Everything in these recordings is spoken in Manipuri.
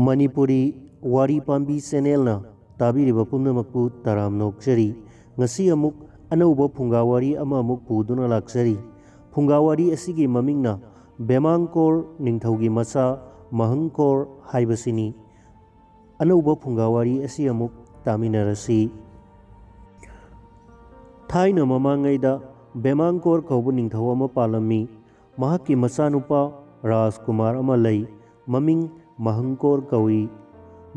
Manipuri Wari Pambi Channelna tabiriba pumnamakpu taram nokjari ngasi amuk anauba phungawari ama amuk puduna laksari phungawari asigi mamingna Bemangkor ningthaugi macha Mahangkor haibasini anauba phungawari asi amuk taminarasi thaina mamangaida Bemangkor kaubu ningthau ama palami mahakki machanupa Rajkumar ama lei maming Mahangkor kawi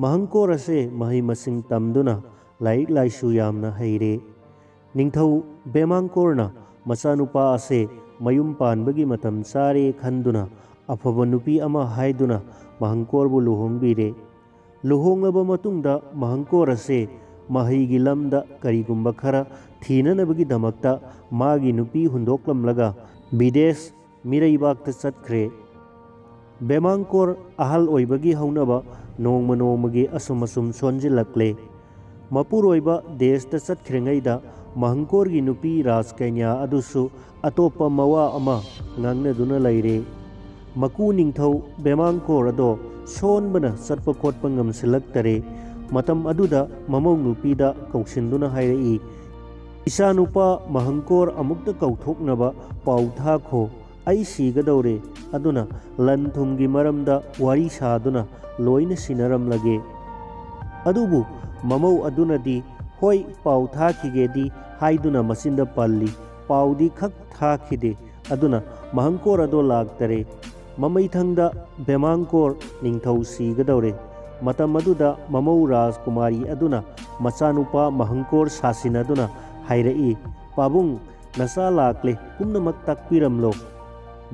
Mahangkor ase mahi masing tamduna laik laisu yamna heire ningthau Bemangkorna machanupa ase mayum panbagi matam chare khanduna afaba nupi ama haiduna Mahangkorbu luhongbire luhonglaba matungda Mahangkor ase mahigi lamda karigumba khara thinanabagi damakta magi nupi hundoklamlaga bidesh miraibakta chatkre Bemangkor ahal oibagi haunaba nongma nongmagi asum sonjilakle mapur oiba deshta chatkrengaida Mahangkorgi nupi Rajkanya adusu atopa mawa ama ngangnaduna laire maku ningthau Bemangkor ado sonbana chatpa khotpa ngamsilaktare matam aduda mamau nupida kaushinduna hairei isa nupa Mahangkor amukta kauthoknaba pau thakho ai sigadore aduna lan thumgi maramda wari saduna loina sinaramlage adubu mamau adunadi hoi pau thakigedi haiduna masinda palli paudi khak thakide aduna Mahangkor ado lagtare mamai thangda Bemangkor ningthau sigadore matam aduda mamau Rajkumari aduna machanupa Mahangkor sasinaduna hairei pabung nasa lakle pumnamak takpiramlo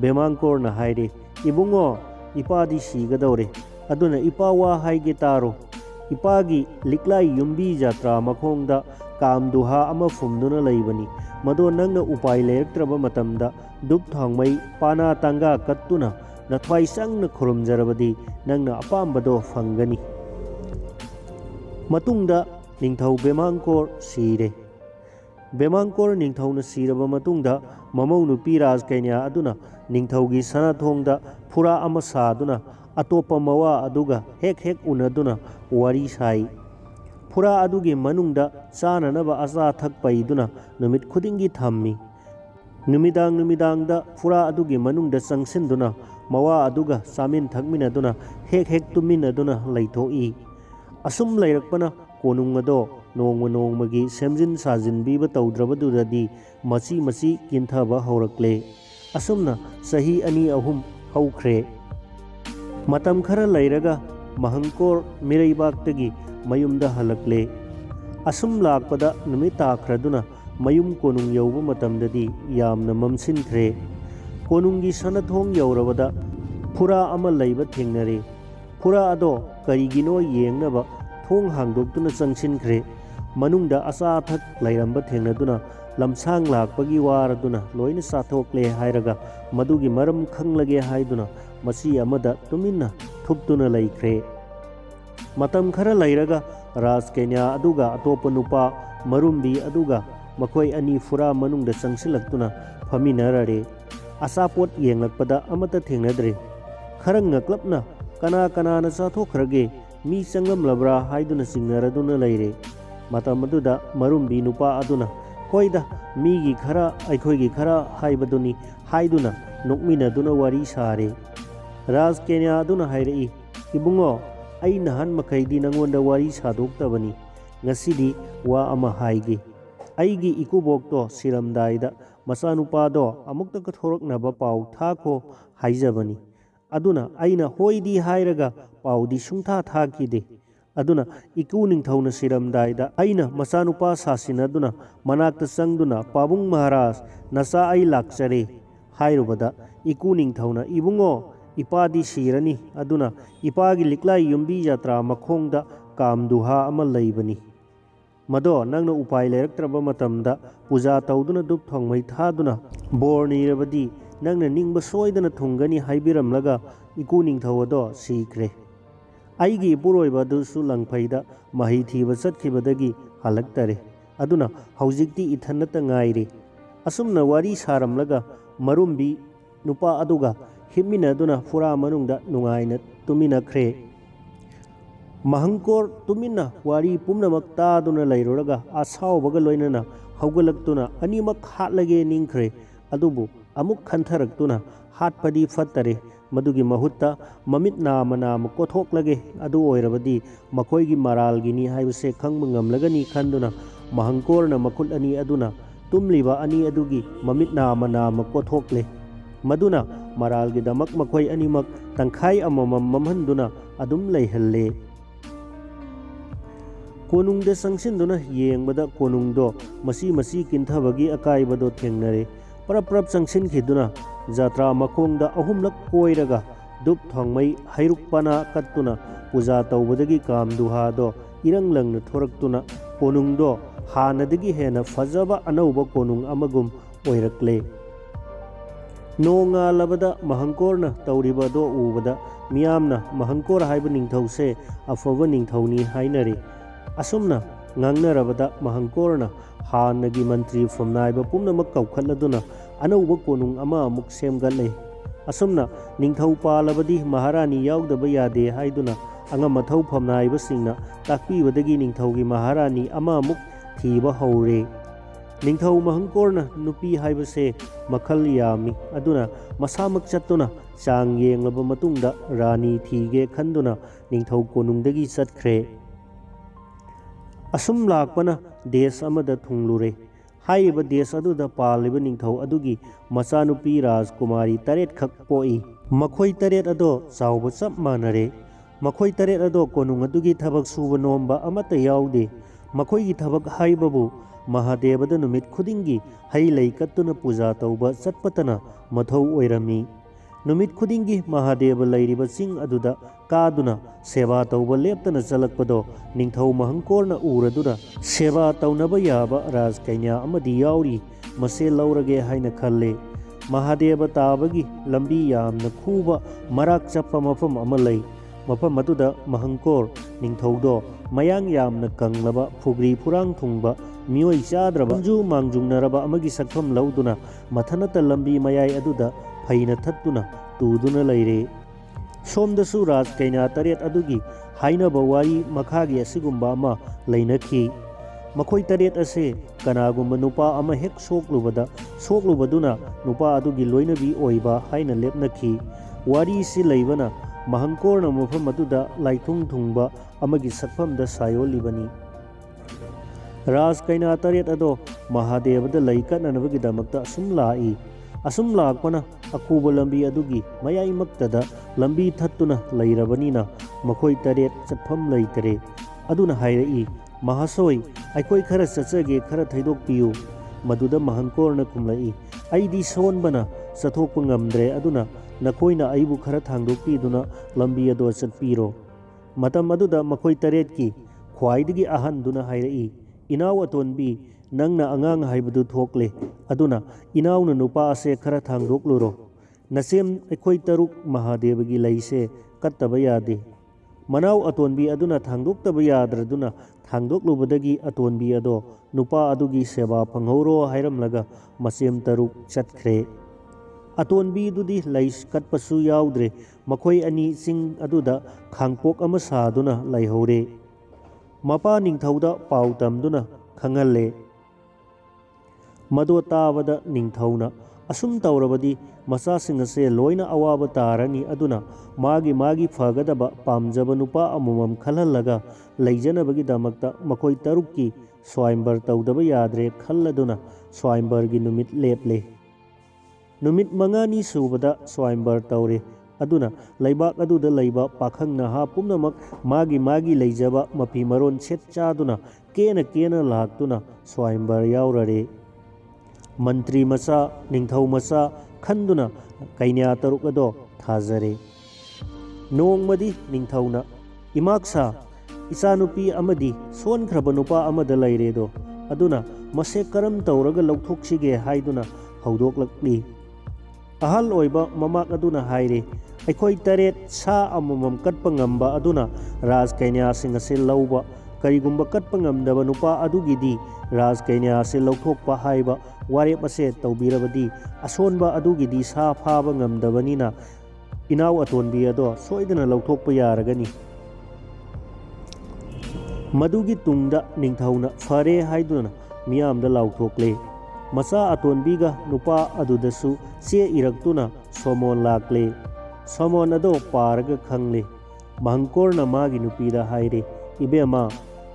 Bemangkor na haire ibungo ipadi sigadore aduna ipawa haige taro ipagi liklai yumbi jatra makhongda kamduha ama fumduna laibani mado nangna upai lerektraba matamda duk thangmai pana tanga kattuna nathwai sangna khurumjarabadi nangna apambado fangani matungda ningthau Bemangkor sire Bemangkor ningthauna siraba matungda mamau nupi Rajkanya aduna ningthaugi sanathongda phura ama saduna atopa mawa aduga hek unaduna wari sai phura adugi manungda chananaba acha thak paiduna numit khudingi thammi numidangda phura adugi manungda changsinduna mawa aduga chamin thakminaduna hek tuminaduna laithoi asum lairakpana konung ado nongmagi semjin sajin biba taudrabadudadi machi kinthaba haurakle asumna sahi ani ahum haukhre matam khara lairaga Mahangkor miraibaktagi mayumda halakle asum lakpada numit takhraduna mayum konung yauba matamdadi yamna mamsinkhre konungi sanathong yaurabada phura ama laiba thengnare phura ado karigino yengnaba thong hangdoktuna changsinkhre manungda asa thak lairamba thengnaduna lamsang lakpagi waraduna loina sathokle hairaga madugi maram khanglage haiduna masi amada tuminna thuptuna laikre matam khara lairaga Rajkanya aduga atopa nupa marumbi aduga makhoi ani fura manungda changsilaktuna phaminarare asapot yenglakpada amata thengnadre kharang ngaklapna kana na sathokhrage mi changamlabra haiduna singnaraduna laire matam aduda marumbi nupa aduna hoida migi khara aikhoigi khara haibaduni haiduna nokminaduna wari sare Rajkanya aduna hairei ibungo ai nahan makhaidi nangonda wari sadoktabani ngasidi wa ama haige aigi ikubokto siramdaida machanupa amukta kathoroknaba pau thakho haijabani aduna aina hoidi hairaga paudi sungtha thakide aduna iku ningthauna siramdaida aina machanupa sasinaduna manakta changduna pabung Maharaj nasa ai lakchare hairubada iku ningthauna ibungo ipadi sirani aduna ipagi liklai yumbi jatra makhongda kamduha ama laibani mado nangna upai leraktraba matamda puja tauduna dup thongmai thaduna borni rabadi nangna ningba soidana thungani haibiramlaga iku ningthawado sikre aigi puroiba dusu langphaida mahi thiba chatkibadagi halaktare aduna haujikti ithanata ngaire asumna wari saramlaga marumbi nupa aduga himminaduna phura manungda nungaina tuminakre ꯃꯍꯪꯀꯣꯔ ꯇꯨꯃꯤꯟꯅ ꯋꯥꯔꯤ ꯄꯨꯝꯅꯃꯛ ꯇꯥꯗꯨꯅ ꯂꯩꯔꯨꯔꯒ ꯑꯁꯥꯎꯕꯒ ꯂꯣꯏꯅꯅ ꯍꯧꯒꯠꯂꯛꯇꯨꯅ ꯑꯅꯤꯃꯛ ꯍꯥꯠꯂꯒꯦ ꯅꯤꯡꯈ꯭ꯔꯦ꯫ ꯑꯗꯨꯕꯨ ꯑꯃꯨꯛ ꯈꯟꯊꯔꯛꯇꯨꯅ ꯍꯥꯠꯄꯗꯤ ꯐꯠꯇꯔꯦ, ꯃꯗꯨꯒꯤ ꯃꯍꯨꯠꯇ ꯃꯃꯤꯠ ꯅꯥꯝꯃ ꯅꯥꯝꯃ ꯀꯣꯊꯣꯛꯂꯒꯦ, ꯑꯗꯨ ꯑꯣꯏꯔꯕꯗꯤ ꯃꯈꯣꯏꯒꯤ ꯃꯔꯥꯜꯒꯤꯅꯤ ꯍꯥꯏꯕꯁꯦ ꯈꯪꯕ ꯉꯝꯂꯒꯅꯤ ꯈꯟꯗꯨꯅ ꯃꯍꯪꯀꯣꯔꯅ ꯃꯈꯨꯠ ꯑꯅꯤ ꯑꯗꯨꯅ ꯇꯨꯝꯂꯤꯕ ꯑꯅꯤ ꯑꯗꯨꯒꯤ ꯃꯃꯤꯠ ꯅꯥꯝꯃ ꯅꯥꯝꯃ ꯀꯣꯊꯣꯛꯂꯦ꯫ ꯃꯗꯨꯅ ꯃꯔꯥꯜꯒꯤꯗꯃꯛ ꯃꯈꯣꯏ ꯑꯅꯤꯃꯛ ꯇꯪꯈꯥꯏ ꯑꯃꯃꯝ ꯃꯝꯍꯟꯗꯨꯅ ꯑꯗꯨꯝ ꯂꯩꯍꯜꯂꯦ꯫ ꯀꯣꯅꯨꯡꯗ ꯆꯪꯁꯤꯟꯗꯨꯅ ꯌꯦꯡꯕꯗ ꯀꯣꯅꯨꯡꯗꯣ ꯃꯁꯤ ꯀꯤꯟꯊꯕꯒꯤ ꯑꯀꯥꯏꯕꯗꯣ ꯊꯦꯡꯅꯔꯦ꯫ ꯄꯔꯞ ꯄꯔꯞ ꯆꯪꯁꯤꯟꯈꯤꯗꯨꯅ ꯖꯇ꯭ꯔꯥ ꯃꯈꯣꯡꯗ ꯑꯍꯨꯝꯂꯛ ꯀꯣꯏꯔꯒ ꯙꯨꯞ ꯊꯥꯎꯃꯩ ꯍꯩꯔꯨꯛ ꯄꯅꯥ ꯀꯠꯇꯨꯅ ꯄꯨꯖꯥ ꯇꯧꯕꯗꯒꯤ ꯀꯥꯝꯗꯨꯍꯥꯗꯣ ꯏꯔꯪ ꯂꯪꯅ ꯊꯣꯔꯛꯇꯨꯅ ꯀꯣꯅꯨꯡꯗꯣ ꯍꯥꯟꯅꯗꯒꯤ ꯍꯦꯟꯅ ꯐꯖꯕ ꯑꯅꯧꯕ ꯀꯣꯅꯨꯡ ꯑꯃꯒꯨꯝ ꯑꯣꯏꯔꯛꯂꯦ꯫ ꯅꯣꯡꯉꯥꯜꯂꯕꯗ ꯃꯍꯪꯀꯣꯔꯅ ꯇꯧꯔꯤꯕꯗꯣ ꯎꯕꯗ ꯃꯤꯌꯥꯝꯅ ꯃꯍꯪꯀꯣꯔ ꯍꯥꯏꯕ ꯅꯤꯡꯊꯧꯁꯦ ꯑꯐꯕ ꯅꯤꯡꯊꯧꯅꯤ ꯍꯥꯏꯅꯔꯦ꯫ ꯑꯁꯨꯝꯅ ꯉꯥꯡꯅꯔꯕꯗ ꯃꯍꯪꯀꯣꯔꯅ ꯍꯥꯟꯅꯒꯤ ꯃꯟꯇ꯭ꯔꯤ ꯐꯝꯅꯥꯏꯕ ꯄꯨꯝꯅꯃꯛ ꯀꯧꯈꯠꯂꯗꯨꯅ ꯑꯅꯧꯕ ꯀꯣꯅꯨꯡ ꯑꯃ ꯑꯃꯨꯛ ꯁꯦꯝꯒꯠꯂꯦ꯫ ꯑꯁꯨꯝꯅ ꯅꯤꯡꯊꯧ ꯄꯥꯜꯂꯕꯗꯤ ꯃꯍꯥꯔꯥꯅꯤ ꯌꯥꯎꯗꯕ ꯌꯥꯗꯦ ꯍꯥꯏꯗꯨꯅ ꯑꯉꯝ ꯑꯊꯧ ꯐꯝꯅꯥꯏꯕꯁꯤꯡꯅ ꯇꯥꯛꯄꯤꯕꯗꯒꯤ ꯅꯤꯡꯊꯧꯒꯤ ꯃꯍꯥꯔꯥꯅꯤ ꯑꯃ ꯑꯃꯨꯛ ꯊꯤꯕ ꯍꯧꯔꯦ꯫ ꯅꯤꯡꯊꯧ ꯃꯍꯪꯀꯣꯔꯅ ꯅꯨꯄꯤ ꯍꯥꯏꯕꯁꯦ ꯃꯈꯜ ꯌꯥꯝꯃꯤ, ꯑꯗꯨꯅ ꯃꯁꯥꯃꯛ ꯆꯠꯇꯨꯅ ꯆꯥꯡ ꯌꯦꯡꯂꯕ ꯃꯇꯨꯡꯗ ꯔꯥꯅꯤ ꯊꯤꯒꯦ ꯈꯟꯗꯨꯅ ꯅꯤꯡꯊꯧ ꯀꯣꯅꯨꯡꯗꯒꯤ ꯆꯠꯈ꯭ꯔꯦ꯫ ꯑꯁꯨꯝ ꯂꯥꯛꯄꯅ ꯗꯦꯁ ꯑꯃꯗ ꯊꯨꯡꯂꯨꯔꯦ꯫ ꯍꯥꯏꯔꯤꯕ ꯗꯦꯁ ꯑꯗꯨꯗ ꯄꯥꯜꯂꯤꯕ ꯅꯤꯡꯊꯧ ꯑꯗꯨꯒꯤ ꯃꯆꯥꯅꯨꯄꯤ ꯔꯥꯖꯀꯨꯃꯥꯔꯤ 8ꯈꯛ ꯄꯣꯛꯏ꯫ ꯃꯈꯣꯏ 8 ꯑꯗꯣ ꯆꯥꯎꯕ ꯆꯞ ꯃꯥꯟꯅꯔꯦ꯫ ꯃꯈꯣꯏ 8 ꯑꯗꯣ ꯀꯣꯅꯨꯡ ꯑꯗꯨꯒꯤ ꯊꯕꯛ ꯁꯨꯕ ꯅꯣꯝꯕ ꯑꯃꯠꯇ ꯌꯥꯎꯗꯦ꯫ ꯃꯈꯣꯏꯒꯤ ꯊꯕꯛ ꯍꯥꯏꯕꯕꯨ ꯃꯍꯥꯗꯦꯕꯗ ꯅꯨꯃꯤꯠ ꯈꯨꯗꯤꯡꯒꯤ ꯍꯩ ꯂꯩ ꯀꯠꯇꯨꯅ ꯄꯨꯖꯥ ꯇꯧꯕ ꯆꯠꯄꯇꯅ ꯃꯊꯧ ꯑꯣꯏꯔꯝꯃꯤ꯫ ꯅꯨꯃꯤꯠ ꯈꯨꯗꯤꯡꯒꯤ ꯃꯍꯥꯗꯦꯕ ꯂꯩꯔꯤꯕ ꯆꯤꯡ ꯑꯗꯨꯗ ꯀꯥꯗꯨꯅ ꯁꯦꯕꯥ ꯇꯧꯕ ꯂꯦꯞꯇꯅ ꯆꯠꯂꯛꯄꯗꯣ ꯅꯤꯡꯊꯧ ꯃꯍꯪꯀꯣꯔꯅ ꯎꯔꯗꯨꯅ ꯁꯦꯕꯥ ꯇꯧꯅꯕ ꯌꯥꯕ ꯔꯥꯖꯀꯩꯅ꯭ꯌꯥ ꯑꯃꯗꯤ ꯌꯥꯎꯔꯤ, ꯃꯁꯦ ꯂꯧꯔꯒꯦ ꯍꯥꯏꯅ ꯈꯜꯂꯦ꯫ ꯃꯍꯥꯗꯦꯕ ꯇꯥꯕꯒꯤ ꯂꯝꯕꯤ ꯌꯥꯝꯅ ꯈꯨꯕ ꯃꯔꯥꯛ ꯆꯠꯄ ꯃꯐꯝ ꯑꯃ ꯂꯩ꯫ ꯃꯐꯝ ꯑꯗꯨꯗ ꯃꯍꯪꯀꯣꯔ ꯅꯤꯡꯊꯧꯗꯣ ꯃꯌꯥꯡ ꯌꯥꯝꯅ ꯀꯪꯂꯕ, ꯐꯨꯒ꯭ꯔꯤ ꯐꯨꯔꯥꯡ ꯊꯨꯡꯕ, ꯃꯤꯑꯣꯏ ꯆꯥꯗ꯭ꯔꯕ, ꯃꯟꯖꯨ ꯃꯥꯡꯖꯨꯡꯅꯔꯕ ꯑꯃꯒꯤ ꯁꯛꯐꯝ ꯂꯧꯗꯨꯅ ꯃꯊꯟꯇ ꯂꯝꯕꯤ ꯃꯌꯥꯏ ꯑꯗꯨꯗ ꯐꯩꯅ ꯊꯠꯇꯨꯅ ꯇꯨꯗꯨꯅ ꯂꯩꯔꯦ꯫ ꯁꯣꯝꯗꯁꯨ ꯔꯥꯖꯀꯩꯅ꯭ꯌꯥ 8 ꯑꯗꯨꯒꯤ ꯍꯥꯏꯅꯕ ꯋꯥꯔꯤ ꯃꯈꯥꯒꯤ ꯑꯁꯤꯒꯨꯝꯕ ꯑꯃ ꯂꯩꯅꯈꯤ꯫ ꯃꯈꯣꯏ 8 ꯑꯁꯦ ꯀꯅꯥꯒꯨꯝꯕ ꯅꯨꯄꯥ ꯑꯃ ꯍꯦꯛ ꯁꯣꯛꯂꯨꯕꯗꯨꯅ ꯅꯨꯄꯥ ꯑꯗꯨꯒꯤ ꯂꯣꯏꯅꯕꯤ ꯑꯣꯏꯕ ꯍꯥꯏꯅ ꯂꯦꯞꯅꯈꯤ꯫ ꯋꯥꯔꯤꯁꯤ ꯂꯩꯕꯅ ꯃꯍꯪꯀꯣꯔꯅ ꯃꯐꯝ ꯑꯗꯨꯗ ꯂꯥꯏꯊꯨꯡ ꯊꯨꯡꯕ ꯑꯃꯒꯤ ꯁꯛꯐꯝꯗ ꯁꯥꯌꯣꯜꯂꯤꯕꯅꯤ꯫ ꯔꯥꯖꯀꯩꯅ꯭ꯌꯥ 8 ꯑꯗꯣ ꯃꯍꯥꯗꯦꯕꯗ ꯂꯩ ꯀꯠꯅꯅꯕꯒꯤꯗꯃꯛꯇ ꯑꯁꯨꯝ ꯂꯥꯛꯏ꯫ ꯑꯁꯨꯝ ꯂꯥꯛꯄꯅ ꯑꯈꯨꯕ ꯂꯝꯕꯤ ꯑꯗꯨꯒꯤ ꯃꯌꯥꯏꯃꯛꯇꯗ ꯂꯝꯕꯤ ꯊꯠꯇꯨꯅ ꯂꯩꯔꯕꯅꯤꯅ ꯃꯈꯣꯏ 8 ꯆꯠꯐꯝ ꯂꯩꯇꯔꯦ꯫ ꯑꯗꯨꯅ ꯍꯥꯏꯔꯛꯏ, ꯃꯍꯥꯁꯣꯏ, ꯑꯩꯈꯣꯏ ꯈꯔ ꯆꯠꯆꯒꯦ, ꯈꯔ ꯊꯩꯗꯣꯛꯄꯤꯌꯨ꯫ ꯃꯗꯨꯗ ꯃꯍꯪꯀꯣꯔꯅ ꯈꯨꯝꯂꯛꯏ, ꯑꯩꯗꯤ ꯁꯣꯟꯕꯅ ꯆꯠꯊꯣꯛꯄ ꯉꯝꯗ꯭ꯔꯦ, ꯑꯗꯨꯅ ꯅꯈꯣꯏꯅ ꯑꯩꯕꯨ ꯈꯔ ꯊꯥꯡꯗꯣꯛꯄꯤꯗꯨꯅ ꯂꯝꯕꯤ ꯑꯗꯣ ꯆꯠꯄꯤꯔꯣ꯫ ꯃꯇꯝ ꯑꯗꯨꯗ ꯃꯈꯣꯏ 8ꯀꯤ ꯈ꯭ꯋꯥꯏꯗꯒꯤ ꯑꯍꯟꯗꯨꯅ ꯍꯥꯏꯔꯛꯏ, ꯏꯅꯥꯎ ꯑꯇꯣꯟꯕꯤ, ꯅꯪꯅ ꯑꯉꯥꯡ ꯍꯥꯏꯕꯗꯨ ꯊꯣꯛꯂꯦ, ꯑꯗꯨꯅ ꯏꯅꯥꯎꯅ ꯅꯨꯄꯥ ꯑꯁꯦ ꯈꯔ ꯊꯥꯡꯗꯣꯛꯂꯨꯔꯣ꯫ ꯅꯆꯦꯝ ꯑꯩꯈꯣꯏ 9 ꯃꯍꯥꯗꯦꯕꯒꯤ ꯂꯩꯁꯦ ꯀꯠꯇꯕ ꯌꯥꯗꯦ꯫ ꯃꯅꯥꯎ ꯑꯇꯣꯟꯕꯤ ꯑꯗꯨꯅ ꯊꯥꯡꯗꯣꯛꯇꯕ ꯌꯥꯗ꯭ꯔꯗꯨꯅ ꯊꯥꯡꯗꯣꯛꯂꯨꯕꯗꯒꯤ ꯑꯇꯣꯟꯕꯤ ꯑꯗꯣ ꯅꯨꯄꯥ ꯑꯗꯨꯒꯤ ꯁꯦꯕꯥ ꯐꯪꯍꯧꯔꯣ ꯍꯥꯏꯔꯝꯂꯒ ꯃꯆꯦꯝ 9 ꯆꯠꯈ꯭ꯔꯦ꯫ ꯑꯇꯣꯟꯕꯤꯗꯨꯗꯤ ꯂꯩ ꯀꯠꯄꯁꯨ ꯌꯥꯎꯗ꯭ꯔꯦ꯫ ꯃꯈꯣꯏ ꯑꯅꯤ ꯆꯤꯡ ꯑꯗꯨꯗ ꯈꯥꯡꯄꯣꯛ ꯑꯃ ꯁꯥꯗꯨꯅ ꯂꯩꯍꯧꯔꯦ꯫ ꯃꯄꯥ ꯅꯤꯡꯊꯧꯗ ꯄꯥꯎ ꯇꯝꯗꯨꯅ ꯈꯪꯍꯜꯂꯦ꯫ ꯃꯗꯣ ꯇꯥꯕꯗ ꯅꯤꯡꯊꯧꯅ ꯑꯁꯨꯝ ꯇꯧꯔꯕꯗꯤ ꯃꯆꯥꯁꯤꯡ ꯑꯁꯦ ꯂꯣꯏꯅ ꯑꯋꯥꯕ ꯇꯥꯔꯅꯤ, ꯑꯗꯨꯅ ꯃꯥꯒꯤ ꯐꯒꯗꯕ ꯄꯥꯝꯖꯕ ꯅꯨꯄꯥ ꯑꯃꯃꯝ ꯈꯜꯍꯜꯂꯒ ꯂꯩꯖꯅꯕꯒꯤꯗꯃꯛꯇ ꯃꯈꯣꯏ 8ꯀꯤ ꯁ꯭ꯋꯥꯏꯝꯕꯔ ꯇꯧꯗꯕ ꯌꯥꯗ꯭ꯔꯦ ꯈꯜꯂꯗꯨꯅ ꯁ꯭ꯋꯥꯏꯝꯕꯔꯒꯤ ꯅꯨꯃꯤꯠ ꯂꯦꯞꯂꯦ꯫ ꯅꯨꯃꯤꯠ 5ꯅꯤ ꯁꯨꯕꯗ ꯁ꯭ꯋꯥꯏꯝꯕꯔ ꯇꯧꯔꯦ꯫ ꯑꯗꯨꯅ ꯂꯩꯕꯥꯛ ꯑꯗꯨꯗ ꯂꯩꯕ ꯄꯥꯈꯪ ꯅꯍꯥ ꯄꯨꯝꯅꯃꯛ ꯃꯥꯒꯤ ꯂꯩꯖꯕ ꯃꯐꯤ ꯃꯔꯣꯟ ꯁꯦꯠ ꯆꯥꯗꯨꯅ ꯀꯦꯅ ꯂꯥꯛꯇꯨꯅ ꯁ꯭ꯋꯥꯏꯝꯕꯔ ꯌꯥꯎꯔꯔꯦ꯫ ꯃꯟꯇ꯭ꯔꯤ ꯃꯆꯥ, ꯅꯤꯡꯊꯧ ꯃꯆꯥ ꯈꯟꯗꯨꯅ ꯀꯩꯅ꯭ꯌꯥ 9 ꯑꯗꯣ ꯊꯥꯖꯔꯦ꯫ ꯅꯣꯡꯃꯗꯤ ꯅꯤꯡꯊꯧꯅ, ꯏꯃꯥꯛꯁꯥ, ꯏꯆꯥꯅꯨꯄꯤ ꯑꯃꯗꯤ ꯁꯣꯟꯈ꯭ꯔꯕ ꯅꯨꯄꯥ ꯑꯃꯗ ꯂꯩꯔꯦꯗꯣ, ꯑꯗꯨꯅ ꯃꯁꯦ ꯀꯔꯝ ꯇꯧꯔꯒ ꯂꯧꯊꯣꯛꯁꯤꯒꯦ ꯍꯥꯏꯗꯨꯅ ꯍꯧꯗꯣꯛꯂꯛꯂꯤ꯫ ꯑꯍꯜ ꯑꯣꯏꯕ ꯃꯃꯥꯛ ꯑꯗꯨꯅ ꯍꯥꯏꯔꯦ, ꯑꯩꯈꯣꯏ 8 ꯁꯥ ꯑꯃꯃꯝ ꯀꯠꯄ ꯉꯝꯕ ꯑꯗꯨꯅ ꯔꯥꯖꯀꯩꯅ꯭ꯌꯥꯁꯤꯡ ꯑꯁꯦ ꯂꯧꯕ, ꯀꯔꯤꯒꯨꯝꯕ ꯀꯠꯄ ꯉꯝꯗꯕ ꯅꯨꯄꯥ ꯑꯗꯨꯒꯤꯗꯤ ꯔꯥꯖꯀꯩꯅ꯭ꯌꯥꯁꯦ ꯂꯧꯊꯣꯛꯄ ꯍꯥꯏꯕ ꯋꯥꯔꯦꯞ ꯑꯁꯦ ꯇꯧꯕꯤꯔꯕꯗꯤ ꯑꯁꯣꯟꯕ ꯑꯗꯨꯒꯤꯗꯤ ꯁꯥ ꯐꯥꯕ ꯉꯝꯗꯕꯅꯤꯅ ꯏꯅꯥꯎ ꯑꯇꯣꯟꯕꯤ ꯑꯗꯣ ꯁꯣꯏꯗꯅ ꯂꯧꯊꯣꯛꯄ ꯌꯥꯔꯒꯅꯤ꯫ ꯃꯗꯨꯒꯤ ꯇꯨꯡꯗ ꯅꯤꯡꯊꯧꯅ ꯐꯔꯦ ꯍꯥꯏꯗꯨꯅ ꯃꯤꯌꯥꯝꯗ ꯂꯥꯎꯊꯣꯛꯂꯦ꯫ ꯃꯆꯥ ꯑꯇꯣꯟꯕꯤꯒ ꯅꯨꯄꯥ ꯑꯗꯨꯗꯁꯨ ꯆꯦ ꯏꯔꯛꯇꯨꯅ ꯁꯣꯃꯣꯟ ꯂꯥꯛꯂꯦ꯫ ꯁꯣꯃꯣꯟ ꯑꯗꯣ ꯄꯥꯔꯒ ꯈꯪꯂꯦ꯫ ꯃꯍꯪꯀꯣꯔꯅ ꯃꯥꯒꯤ ꯅꯨꯄꯤꯗ ꯍꯥꯏꯔꯦ, ꯏꯕꯦꯝꯃ,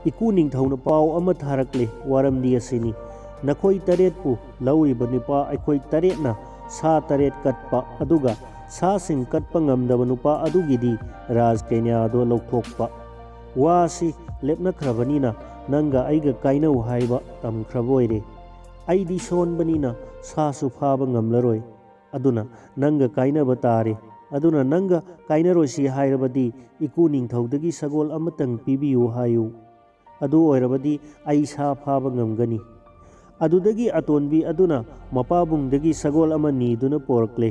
ꯏꯀꯨ ꯅꯤꯡꯊꯧꯅ ꯄꯥꯎ ꯑꯃ ꯊꯥꯔꯛꯂꯦ, ꯋꯥꯔꯝꯗꯤ ꯑꯁꯤꯅꯤ: ꯅꯈꯣꯏ 8ꯄꯨ ꯂꯧꯔꯤꯕ ꯅꯨꯄꯥ ꯑꯩꯈꯣꯏ 8ꯅ ꯁꯥ 8 ꯀꯠꯄ, ꯑꯗꯨꯒ ꯁꯥꯁꯤꯡ ꯀꯠꯄ ꯉꯝꯗꯕ ꯅꯨꯄꯥ ꯑꯗꯨꯒꯤꯗꯤ ꯔꯥꯖꯀꯩꯅ꯭ꯌꯥꯗꯣ ꯂꯧꯊꯣꯛꯄ꯫ ꯋꯥꯁꯤ ꯂꯦꯞꯅꯈ꯭ꯔꯕꯅꯤꯅ ꯅꯪꯒ ꯑꯩꯒ ꯀꯥꯏꯅꯧ ꯍꯥꯏꯕ ꯇꯝꯈ꯭ꯔꯕ ꯑꯣꯏꯔꯦ꯫ ꯑꯩꯗꯤ ꯁꯣꯟꯕꯅꯤꯅ ꯁꯥꯁꯨ ꯐꯥꯕ ꯉꯝꯂꯔꯣꯏ, ꯑꯗꯨꯅ ꯅꯪꯒ ꯀꯥꯏꯅꯕ ꯇꯥꯔꯦ꯫ ꯑꯗꯨꯅ ꯅꯪꯒ ꯀꯥꯏꯅꯔꯣꯏꯁꯤ ꯍꯥꯏꯔꯕꯗꯤ ꯏꯀꯨ ꯅꯤꯡꯊꯧꯗꯒꯤ ꯁꯒꯣꯜ ꯑꯃꯇꯪ ꯄꯤꯕꯤꯌꯨ ꯍꯥꯏꯌꯨ꯫ ꯑꯗꯨ ꯑꯣꯏꯔꯕꯗꯤ ꯑꯩ ꯁꯥ ꯐꯥꯕ ꯉꯝꯒꯅꯤ꯫ ꯑꯗꯨꯗꯒꯤ ꯑꯇꯣꯟꯕꯤ ꯑꯗꯨꯅ ꯃꯄꯥꯕꯨꯡꯗꯒꯤ ꯁꯒꯣꯜ ꯑꯃ ꯅꯤꯗꯨꯅ ꯄꯣꯔꯛꯂꯦ꯫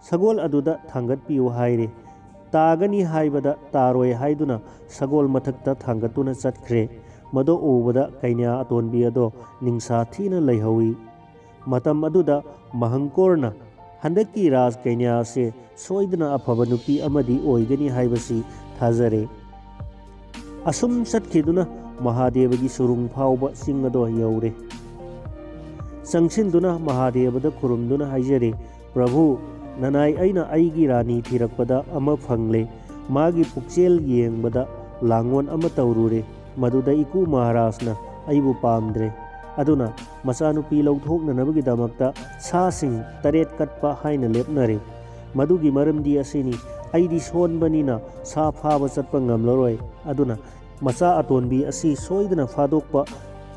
ꯁꯒꯣꯜ ꯑꯗꯨꯗ ꯊꯥꯡꯒꯠꯄꯤꯌꯨ ꯍꯥꯏꯔꯦ꯫ ꯇꯥꯒꯅꯤ ꯍꯥꯏꯕꯗ ꯇꯥꯔꯣꯏ ꯍꯥꯏꯗꯨꯅ ꯁꯒꯣꯜ ꯃꯊꯛꯇ ꯊꯥꯡꯒꯠꯇꯨꯅ ꯆꯠꯈ꯭ꯔꯦ꯫ ꯃꯗꯨ ꯎꯕꯗ ꯀꯩꯅ꯭ꯌꯥ ꯑꯇꯣꯟꯕꯤ ꯑꯗꯣ ꯅꯤꯡꯁꯥ ꯊꯤꯅ ꯂꯩꯍꯧꯏ꯫ ꯃꯇꯝ ꯑꯗꯨꯗ ꯃꯍꯪꯀꯣꯔꯅ ꯍꯟꯗꯛꯀꯤ ꯔꯥꯖꯀꯩꯅ꯭ꯌꯥꯁꯦ ꯁꯣꯏꯗꯅ ꯑꯐꯕ ꯅꯨꯄꯤ ꯑꯃꯗꯤ ꯑꯣꯏꯒꯅꯤ ꯍꯥꯏꯕꯁꯤ ꯊꯥꯖꯔꯦ꯫ ꯑꯁꯨꯝ ꯆꯠꯈꯤꯗꯨꯅ ꯃꯍꯥꯗꯦꯕꯒꯤ ꯁꯨꯔꯨꯡ ꯐꯥꯎꯕ ꯆꯤꯡ ꯑꯗꯣ ꯌꯧꯔꯦ꯫ ꯆꯪꯁꯤꯟꯗꯨꯅ ꯃꯍꯥꯗꯦꯕꯗ ꯈꯨꯔꯨꯝꯗꯨꯅ ꯍꯥꯏꯖꯔꯦ, ꯄ꯭ꯔꯚꯨ, ꯅꯅꯥꯏ ꯑꯩꯅ ꯑꯩꯒꯤ ꯔꯥꯅꯤ ꯊꯤꯔꯛꯄꯗ ꯑꯃ ꯐꯪꯂꯦ꯫ ꯃꯥꯒꯤ ꯄꯨꯛꯆꯦꯜ ꯌꯦꯡꯕꯗ ꯂꯥꯡꯑꯣꯟ ꯑꯃ ꯇꯧꯔꯨꯔꯦ꯫ ꯃꯗꯨꯗ ꯏꯀꯨ ꯃꯍꯥꯔꯥꯖꯅ ꯑꯩꯕꯨ ꯄꯥꯝꯗ꯭ꯔꯦ꯫ ꯑꯗꯨꯅ ꯃꯆꯥꯅꯨꯄꯤ ꯂꯧꯊꯣꯛꯅꯅꯕꯒꯤꯗꯃꯛꯇ ꯁꯥꯁꯤꯡ 8 ꯀꯠꯄ ꯍꯥꯏꯅ ꯂꯦꯞꯅꯔꯦ꯫ ꯃꯗꯨꯒꯤ ꯃꯔꯝꯗꯤ ꯑꯁꯤꯅꯤ: ꯑꯩꯗꯤ ꯁꯣꯟꯕꯅꯤꯅ ꯁꯥ ꯐꯥꯕ ꯆꯠꯄ ꯉꯝꯂꯔꯣꯏ, ꯑꯗꯨꯅ ꯃꯆꯥ ꯑꯇꯣꯟꯕꯤ ꯑꯁꯤ ꯁꯣꯏꯗꯅ ꯐꯥꯗꯣꯛꯄ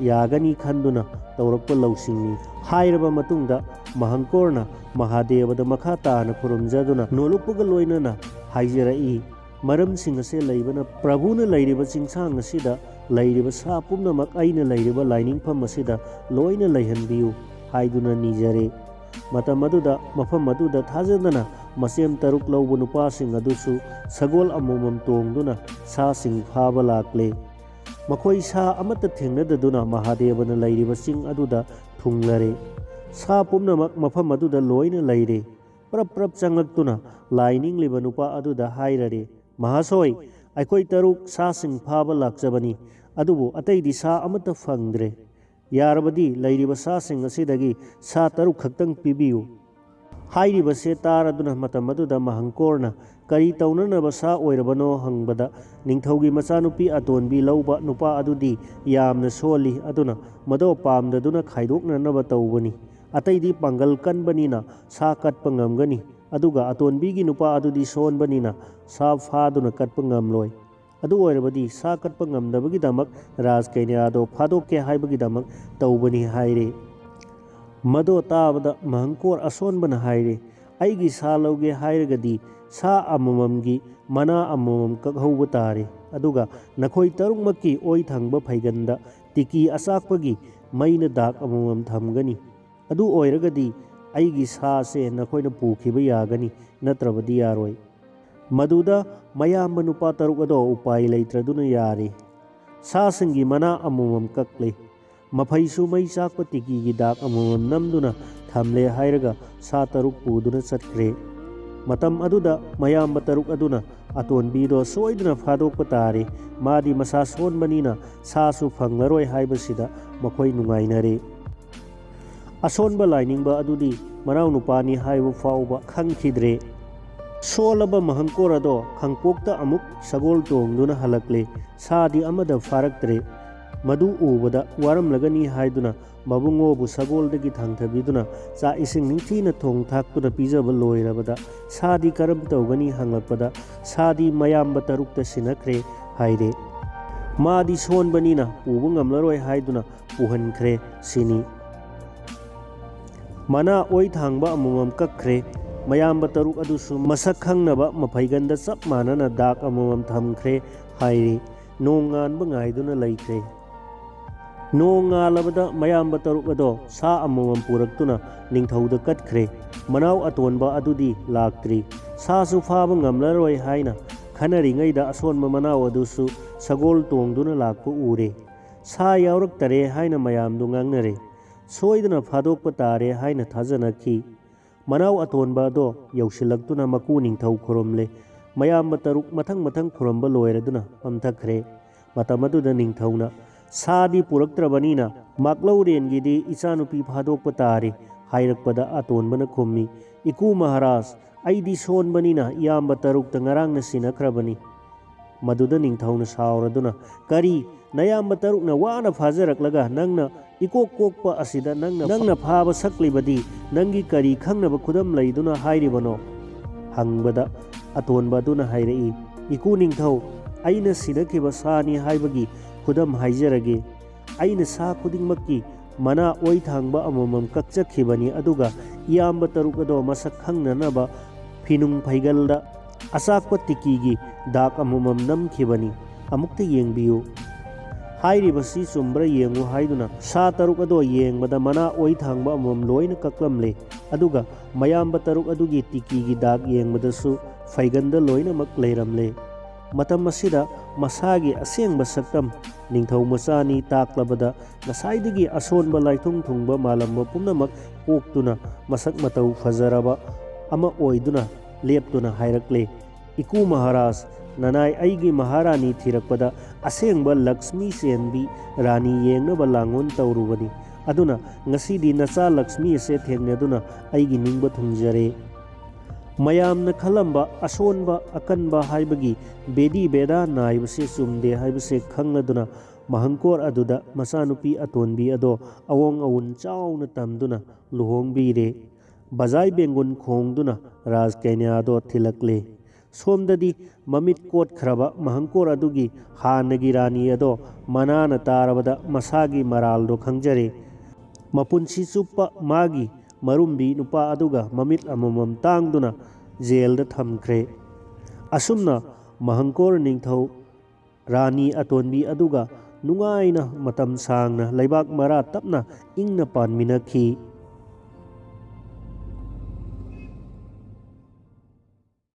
ꯌꯥꯒꯅꯤ ꯈꯟꯗꯨꯅ ꯇꯧꯔꯛꯄ ꯂꯧꯁꯤꯡꯅꯤ꯫ ꯍꯥꯏꯔꯕ ꯃꯇꯨꯡꯗ ꯃꯍꯪꯀꯣꯔꯅ ꯃꯍꯥꯗꯦꯕꯗ ꯃꯈꯥ ꯇꯥꯅ ꯈꯨꯔꯨꯝꯖꯗꯨꯅ ꯅꯣꯜꯂꯨꯛꯄꯒ ꯂꯣꯏꯅꯅ ꯍꯥꯏꯖꯔꯛꯏ, ꯃꯔꯝꯁꯤꯡ ꯑꯁꯤ ꯂꯩꯕꯅ ꯄ꯭ꯔꯚꯨꯅ ꯂꯩꯔꯤꯕ ꯆꯤꯡꯁꯥꯡ ꯑꯁꯤꯗ ꯂꯩꯔꯤꯕ ꯁꯥ ꯄꯨꯝꯅꯃꯛ ꯑꯩꯅ ꯂꯩꯔꯤꯕ ꯂꯥꯏꯅꯤꯡꯐꯝ ꯑꯁꯤꯗ ꯂꯣꯏꯅ ꯂꯩꯍꯟꯕꯤꯌꯨ ꯍꯥꯏꯗꯨꯅ ꯅꯤꯖꯔꯦ꯫ ꯃꯇꯝ ꯑꯗꯨꯗ ꯃꯐꯝ ꯑꯗꯨꯗ ꯊꯥꯖꯗꯅ ꯃꯆꯦꯝ 9 ꯂꯧꯕ ꯅꯨꯄꯥꯁꯤꯡ ꯑꯗꯨꯁꯨ ꯁꯒꯣꯜ ꯑꯃꯃꯝ ꯇꯣꯡꯗꯨꯅ ꯁꯥꯁꯤꯡ ꯐꯥꯕ ꯂꯥꯛꯂꯦ꯫ ꯃꯈꯣꯏ ꯁꯥ ꯑꯃꯠꯇ ꯊꯦꯡꯅꯗꯗꯨꯅ ꯃꯍꯥꯗꯦꯕꯅ ꯂꯩꯔꯤꯕ ꯆꯤꯡ ꯑꯗꯨꯗ ꯊꯨꯡꯂꯔꯦ꯫ ꯁꯥ ꯄꯨꯝꯅꯃꯛ ꯃꯐꯝ ꯑꯗꯨꯗ ꯂꯣꯏꯅ ꯂꯩꯔꯦ꯫ ꯄ꯭ꯔꯞ ꯄ꯭ꯔꯞ ꯆꯪꯂꯛꯇꯨꯅ ꯂꯥꯏ ꯅꯤꯡꯂꯤꯕ ꯅꯨꯄꯥ ꯑꯗꯨꯗ ꯍꯥꯏꯔꯔꯦ, ꯃꯍꯥꯁꯣꯏ, ꯑꯩꯈꯣꯏ 9 ꯁꯥꯁꯤꯡ ꯐꯥꯕ ꯂꯥꯛꯆꯕꯅꯤ, ꯑꯗꯨꯕꯨ ꯑꯇꯩꯗꯤ ꯁꯥ ꯑꯃꯠꯇ ꯐꯪꯗ꯭ꯔꯦ꯫ ꯌꯥꯔꯕꯗꯤ ꯂꯩꯔꯤꯕ ꯁꯥꯁꯤꯡ ꯑꯁꯤꯗꯒꯤ ꯁꯥ 9 ꯈꯛꯇꯪ ꯄꯤꯕꯤꯌꯨ꯫ ꯍꯥꯏꯔꯤꯕꯁꯦ ꯇꯥꯔꯗꯨꯅ ꯃꯇꯝ ꯑꯗꯨꯗ ꯃꯍꯪꯀꯣꯔꯅ ꯀꯔꯤ ꯇꯧꯅꯅꯕ ꯁꯥ ꯑꯣꯏꯔꯕꯅꯣ ꯍꯪꯕꯗ, ꯅꯤꯡꯊꯧꯒꯤ ꯃꯆꯥꯅꯨꯄꯤ ꯑꯇꯣꯟꯕꯤ ꯂꯧꯕ ꯅꯨꯄꯥ ꯑꯗꯨꯗꯤ ꯌꯥꯝꯅ ꯁꯣꯜꯂꯤ, ꯑꯗꯨꯅ ꯃꯗꯣ ꯄꯥꯝꯗꯗꯨꯅ ꯈꯥꯏꯗꯣꯛꯅꯅꯕ ꯇꯧꯕꯅꯤ꯫ ꯑꯇꯩꯗꯤ ꯄꯥꯡꯒꯜ ꯀꯟꯕꯅꯤꯅ ꯁꯥ ꯀꯠꯄ ꯉꯝꯒꯅꯤ, ꯑꯗꯨꯒ ꯑꯇꯣꯟꯕꯤꯒꯤ ꯅꯨꯄꯥ ꯑꯗꯨꯗꯤ ꯁꯣꯟꯕꯅꯤꯅ ꯁꯥ ꯐꯥꯗꯨꯅ ꯀꯠꯄ ꯉꯝꯂꯣꯏ꯫ ꯑꯗꯨ ꯑꯣꯏꯔꯕꯗꯤ ꯁꯥ ꯀꯠꯄ ꯉꯝꯗꯕꯒꯤꯗꯃꯛ ꯔꯥꯖꯀꯩꯅ꯭ꯌꯥꯗꯣ ꯐꯥꯗꯣꯛꯀꯦ ꯍꯥꯏꯕꯒꯤꯗꯃꯛ ꯇꯧꯕꯅꯤ ꯍꯥꯏꯔꯦ꯫ ꯃꯗꯣ ꯇꯥꯕꯗ ꯃꯍꯪꯀꯣꯔ ꯑꯁꯣꯟꯕꯅ ꯍꯥꯏꯔꯦ, ꯑꯩꯒꯤ ꯁꯥ ꯂꯧꯒꯦ ꯍꯥꯏꯔꯒꯗꯤ ꯁꯥ ꯑꯃꯃꯝꯒꯤ ꯃꯅꯥ ꯑꯃꯃꯝ ꯀꯛꯍꯧꯕ ꯇꯥꯔꯦ, ꯑꯗꯨꯒ ꯅꯈꯣꯏ 9ꯃꯛꯀꯤ ꯑꯣꯏ ꯊꯪꯕ ꯐꯩꯒꯟꯗ ꯇꯤꯀꯤ ꯑꯆꯥꯛꯄꯒꯤ ꯃꯩꯅ ꯗꯥꯛ ꯑꯃꯃꯝ ꯊꯝꯒꯅꯤ꯫ ꯑꯗꯨ ꯑꯣꯏꯔꯒꯗꯤ ꯑꯩꯒꯤ ꯁꯥꯁꯦ ꯅꯈꯣꯏꯅ ꯄꯨꯈꯤꯕ ꯌꯥꯒꯅꯤ, ꯅꯠꯇ꯭ꯔꯕꯗꯤ ꯌꯥꯔꯣꯏ꯫ ꯃꯗꯨꯗ ꯃꯌꯥꯝꯕ ꯅꯨꯄꯥ 9 ꯑꯗꯣ ꯎꯄꯥꯏ ꯂꯩꯇ꯭ꯔꯗꯨꯅ ꯌꯥꯔꯦ꯫ ꯁꯥꯁꯤꯡꯒꯤ ꯃꯅꯥ ꯑꯃꯃꯝ ꯀꯛꯂꯦ꯫ ꯃꯐꯩꯁꯨ ꯃꯩ ꯆꯥꯛꯄ ꯇꯤꯀꯤꯒꯤ ꯗꯥꯛ ꯑꯃꯃꯝ ꯅꯝꯗꯨꯅ ꯊꯝꯂꯦ ꯍꯥꯏꯔꯒ ꯁꯥ 9 ꯄꯨꯗꯨꯅ ꯆꯠꯈ꯭ꯔꯦ꯫ ꯃꯇꯝ ꯑꯗꯨꯗ ꯃꯌꯥꯝꯕ 9 ꯑꯗꯨꯅ ꯑꯇꯣꯟꯕꯤꯗꯣ ꯁꯣꯏꯗꯅ ꯐꯥꯗꯣꯛꯄ ꯇꯥꯔꯦ, ꯃꯥꯗꯤ ꯃꯁꯥ ꯁꯣꯟꯕꯅꯤꯅ ꯁꯥꯁꯨ ꯐꯪꯂꯔꯣꯏ ꯍꯥꯏꯕꯁꯤꯗ ꯃꯈꯣꯏ ꯅꯨꯡꯉꯥꯏꯅꯔꯦ꯫ ꯑꯁꯣꯟꯕ ꯂꯥꯏꯅꯤꯡꯕ ꯑꯗꯨꯗꯤ ꯃꯅꯥꯎ ꯅꯨꯄꯥꯅꯤ ꯍꯥꯏꯕ ꯐꯥꯎꯕ ꯈꯪꯈꯤꯗ꯭ꯔꯦ꯫ ꯁꯣꯜꯂꯕ ꯃꯍꯪꯀꯣꯔ ꯑꯗꯣ ꯈꯥꯡꯄꯣꯛꯇ ꯑꯃꯨꯛ ꯁꯒꯣꯜ ꯇꯣꯡꯗꯨꯅ ꯍꯜꯂꯛꯂꯦ꯫ ꯁꯥꯗꯤ ꯑꯃꯗ ꯐꯥꯔꯛꯇ꯭ꯔꯦ꯫ ꯃꯗꯨ ꯎꯕꯗ ꯋꯥꯔꯝꯂꯒꯅꯤ ꯍꯥꯏꯗꯨꯅ ꯃꯕꯨꯡꯉꯣꯕꯨ ꯁꯒꯣꯜꯗꯒꯤ ꯊꯥꯡꯊꯕꯤꯗꯨꯅ ꯆꯥꯛ ꯏꯁꯤꯡ ꯅꯤꯡꯊꯤꯅ ꯊꯣꯡ ꯊꯥꯛꯇꯨꯅ ꯄꯤꯖꯕ ꯂꯣꯏꯔꯕꯗ ꯁꯥꯗꯤ ꯀꯔꯝ ꯇꯧꯒꯅꯤ ꯍꯪꯂꯛꯄꯗ ꯁꯥꯗꯤ ꯃꯌꯥꯝꯕ 9ꯇ ꯁꯤꯟꯅꯈ꯭ꯔꯦ ꯍꯥꯏꯔꯦ꯫ ꯃꯥꯗꯤ ꯁꯣꯟꯕꯅꯤꯅ ꯄꯨꯕ ꯉꯝꯂꯔꯣꯏ ꯍꯥꯏꯗꯨꯅ ꯄꯨꯍꯟꯈ꯭ꯔꯦ ꯁꯤꯅꯤ꯫ ꯃꯅꯥ ꯑꯣꯏ ꯊꯥꯡꯕ ꯑꯃꯃꯝ ꯀꯛꯈ꯭ꯔꯦ꯫ ꯃꯌꯥꯝꯕ 9 ꯑꯗꯨꯁꯨꯃꯁꯛ ꯈꯪꯅꯕ ꯃꯐꯩꯒꯟꯗ ꯆꯞ ꯃꯥꯟꯅꯅ ꯗꯥꯛ ꯑꯃꯃꯝ ꯊꯝꯈ꯭ꯔꯦ ꯍꯥꯏꯔꯦ꯫ ꯅꯣꯡ ꯉꯥꯟꯕ ꯉꯥꯏꯗꯨꯅ ꯂꯩꯈ꯭ꯔꯦ꯫ ꯅꯣꯡ ꯉꯥꯜꯂꯕꯗ ꯃꯌꯥꯝꯕ 9 ꯑꯗꯣ ꯁꯥ ꯑꯃꯃꯝ ꯄꯨꯔꯛꯇꯨꯅ ꯅꯤꯡꯊꯧꯗ ꯀꯠꯈ꯭ꯔꯦ꯫ ꯃꯅꯥꯎ ꯑꯇꯣꯟꯕ ꯑꯗꯨꯗꯤ ꯂꯥꯛꯇ꯭ꯔꯤ꯫ ꯁꯥꯁꯨ ꯐꯥꯕ ꯉꯝꯂꯔꯣꯏ ꯍꯥꯏꯅ ꯈꯟꯅꯔꯤꯉꯩꯗ ꯑꯁꯣꯟꯕ ꯃꯅꯥꯎ ꯑꯗꯨꯁꯨ ꯁꯒꯣꯜ ꯇꯣꯡꯗꯨꯅ ꯂꯥꯛꯄ ꯎꯔꯦ꯫ ꯁꯥ ꯌꯥꯎꯔꯛꯇꯔꯦ ꯍꯥꯏꯅ ꯃꯌꯥꯝꯗꯨ ꯉꯥꯡꯅꯔꯦ꯫ ꯁꯣꯏꯗꯅ ꯐꯥꯗꯣꯛꯄ ꯇꯥꯔꯦ ꯍꯥꯏꯅ ꯊꯥꯖꯅꯈꯤ꯫ ꯃꯅꯥꯎ ꯑꯇꯣꯟꯕ ꯑꯗꯣ ꯌꯧꯁꯤꯜꯂꯛꯇꯨꯅ ꯃꯀꯨ ꯅꯤꯡꯊꯧ ꯈꯨꯔꯨꯝꯂꯦ꯫ ꯃꯌꯥꯝꯕ 9 ꯃꯊꯪ ꯃꯊꯪ ꯈꯨꯔꯨꯝꯕ ꯂꯣꯏꯔꯗꯨꯅ ꯐꯝꯊꯈ꯭ꯔꯦ꯫ ꯃꯇꯝ ꯑꯗꯨꯗ ꯅꯤꯡꯊꯧꯅ ꯁꯥꯗꯤ ꯄꯨꯔꯛꯇ꯭ꯔꯕꯅꯤꯅ ꯃꯥꯛꯂꯧꯔꯦꯟꯒꯤꯗꯤ ꯏꯆꯥꯅꯨꯄꯤ ꯐꯥꯗꯣꯛꯄ ꯇꯥꯔꯦ ꯍꯥꯏꯔꯛꯄꯗ ꯑꯇꯣꯟꯕꯅ ꯈꯨꯝꯃꯤ, ꯏꯀꯨ ꯃꯍꯥꯔꯥꯖ, ꯑꯩꯗꯤ ꯁꯣꯟꯕꯅꯤꯅ ꯏꯌꯥꯝꯕ ꯇꯔꯨꯛꯇ ꯉꯔꯥꯡꯅ ꯁꯤꯟꯅꯈ꯭ꯔꯕꯅꯤ꯫ ꯃꯗꯨꯗ ꯅꯤꯡꯊꯧꯅ ꯁꯥꯎꯔꯗꯨꯅ, ꯀꯔꯤ, ꯅꯌꯥꯝꯕ ꯇꯔꯨꯛꯅ ꯋꯥꯅ ꯐꯥꯖꯔꯛꯂꯒ ꯅꯪꯅ ꯏꯀꯣꯛ ꯀꯣꯛꯄ ꯑꯁꯤꯗ ꯅꯪꯅ ꯐꯥꯕ ꯁꯛꯂꯤꯕꯗꯤ ꯅꯪꯒꯤ ꯀꯔꯤ ꯈꯪꯅꯕ ꯈꯨꯗꯝ ꯂꯩꯗꯨꯅ ꯍꯥꯏꯔꯤꯕꯅꯣ? ꯍꯪꯕꯗ ꯑꯇꯣꯟꯕ ꯑꯗꯨꯅ ꯍꯥꯏꯔꯛꯏ, ꯏꯀꯨ ꯅꯤꯡꯊꯧ, ꯑꯩꯅ ꯁꯤꯟꯅꯈꯤꯕ ꯁꯥꯅꯤ ꯍꯥꯏꯕꯒꯤ ꯈꯨꯗꯝ ꯍꯥꯏꯖꯔꯒꯦ꯫ ꯑꯩꯅ ꯁꯥ ꯈꯨꯗꯤꯡꯃꯛꯀꯤ ꯃꯅꯥ ꯑꯣꯏ ꯊꯥꯡꯕ ꯑꯃꯃꯝ ꯀꯛꯆꯈꯤꯕꯅꯤ, ꯑꯗꯨꯒ ꯏꯌꯥꯝꯕ ꯇꯔꯨꯛ ꯑꯗꯣ ꯃꯁꯛ ꯈꯪꯅꯅꯕ ꯐꯤꯅꯨꯡ ꯐꯩꯒꯜꯗ ꯑꯆꯥꯛꯄ ꯇꯤꯀꯤꯒꯤ ꯗꯥꯛ ꯑꯃꯃꯝ ꯅꯝꯈꯤꯕꯅꯤ, ꯑꯃꯨꯛꯇ ꯌꯦꯡꯕꯤꯌꯨ꯫ ꯍꯥꯏꯔꯤꯕꯁꯤ ꯆꯨꯝꯕ꯭ꯔꯥ ꯌꯦꯡꯉꯨ ꯍꯥꯏꯗꯨꯅ ꯁꯥ ꯇꯔꯨꯛ ꯑꯗꯣ ꯌꯦꯡꯕꯗ ꯃꯅꯥ ꯑꯣꯏ ꯊꯥꯡꯕ ꯑꯃꯃꯝ ꯂꯣꯏꯅ ꯀꯛꯂꯝꯂꯦ, ꯑꯗꯨꯒ ꯃꯌꯥꯝꯕ ꯇꯔꯨꯛ ꯑꯗꯨꯒꯤ ꯇꯤꯀꯤꯒꯤ ꯗꯥꯛ ꯌꯦꯡꯕꯗꯁꯨ ꯐꯩꯒꯟꯗ ꯂꯣꯏꯅꯃꯛ ꯂꯩꯔꯝꯂꯦ꯫ ꯃꯇꯝ ꯑꯁꯤꯗ ꯃꯁꯥꯒꯤ ꯑꯁꯦꯡꯕ ꯁꯛꯇꯝ ꯅꯤꯡꯊꯧ ꯃꯆꯥꯅꯤ ꯇꯥꯛꯂꯕꯗ ꯉꯁꯥꯏꯗꯒꯤ ꯑꯁꯣꯟꯕ ꯂꯥꯏꯊꯨꯡ ꯊꯨꯡꯕ ꯃꯥꯂꯝꯕ ꯄꯨꯝꯅꯃꯛ ꯀꯣꯛꯇꯨꯅ ꯃꯁꯛ ꯃꯇꯧ ꯐꯖꯔꯕ ꯑꯃ ꯑꯣꯏꯗꯨꯅ ꯂꯦꯞꯇꯨꯅ ꯍꯥꯏꯔꯛꯂꯦ, ꯏꯀꯨ ꯃꯍꯥꯔꯥꯖ, ꯅꯅꯥꯏ ꯑꯩꯒꯤ ꯃꯍꯥꯔꯥꯅꯤ ꯊꯤꯔꯛꯄꯗ ꯑꯁꯦꯡꯕ ꯂꯛꯁꯃꯤ ꯆꯦꯟꯕꯤ ꯔꯥꯅꯤ ꯌꯦꯡꯅꯕ ꯂꯥꯡꯑꯣꯟ ꯇꯧꯔꯨꯕꯅꯤ, ꯑꯗꯨꯅ ꯉꯁꯤꯗꯤ ꯅꯆꯥ ꯂꯛꯁꯃꯤ ꯑꯁꯦ ꯊꯦꯡꯅꯗꯨꯅ ꯑꯩꯒꯤ ꯅꯤꯡꯕ ꯊꯨꯡꯖꯔꯦ꯫ ꯃꯌꯥꯝꯅ ꯈꯜꯂꯝꯕ ꯑꯁꯣꯟꯕ ꯑꯀꯟꯕ ꯍꯥꯏꯕꯒꯤ ꯕꯦꯗꯤ ꯕꯦꯗꯥ ꯅꯥꯏꯕꯁꯦ ꯆꯨꯝꯗꯦ ꯍꯥꯏꯕꯁꯦ ꯈꯪꯂꯗꯨꯅ ꯃꯍꯪꯀꯣꯔ ꯑꯗꯨꯗ ꯃꯆꯥꯅꯨꯄꯤ ꯑꯇꯣꯟꯕꯤ ꯑꯗꯣ ꯑꯋꯣꯡ ꯑꯋꯨꯟ ꯆꯥꯎꯅ ꯇꯝꯗꯨꯅ ꯂꯨꯍꯣꯡꯕꯤꯔꯦ꯫ ꯕꯖꯥꯏ ꯕꯦꯡꯒꯨꯟ ꯈꯣꯡꯗꯨꯅ ꯔꯥꯖ ꯀꯩꯅ꯭ꯌꯥꯗꯣ ꯊꯤꯜꯂꯛꯂꯦ꯫ ꯁꯣꯝꯗꯗꯤ ꯃꯃꯤꯠ ꯀꯣꯠꯈ꯭ꯔꯕ ꯃꯍꯪꯀꯣꯔ ꯑꯗꯨꯒꯤ ꯍꯥꯟꯅꯒꯤ ꯔꯥꯅꯤ ꯑꯗꯣ ꯃꯅꯥꯅ ꯇꯥꯔꯕꯗ ꯃꯁꯥꯒꯤ ꯃꯔꯥꯜꯗꯣ ꯈꯪꯖꯔꯦ꯫ ꯃꯄꯨꯟꯁꯤ ꯆꯨꯞꯄ ꯃꯥꯒꯤ ꯃꯔꯨꯝꯕꯤ ꯅꯨꯄꯥ ꯑꯗꯨꯒ ꯃꯃꯤꯠ ꯑꯃꯃꯝ ꯇꯥꯡꯗꯨꯅ ꯖꯦꯜꯗ ꯊꯝꯈ꯭ꯔꯦ꯫ ꯑꯁꯨꯝꯅ ꯃꯍꯪꯀꯣꯔ ꯅꯤꯡꯊꯧ ꯔꯥꯅꯤ ꯑꯇꯣꯟꯕꯤ ꯑꯗꯨꯒ ꯅꯨꯡꯉꯥꯏꯅ ꯃꯇꯝ ꯁꯥꯡꯅ ꯂꯩꯕꯥꯛ ꯃꯔꯥ ꯇꯞꯅ ꯏꯪꯅ ꯄꯥꯟꯃꯤꯟꯅꯈꯤ꯫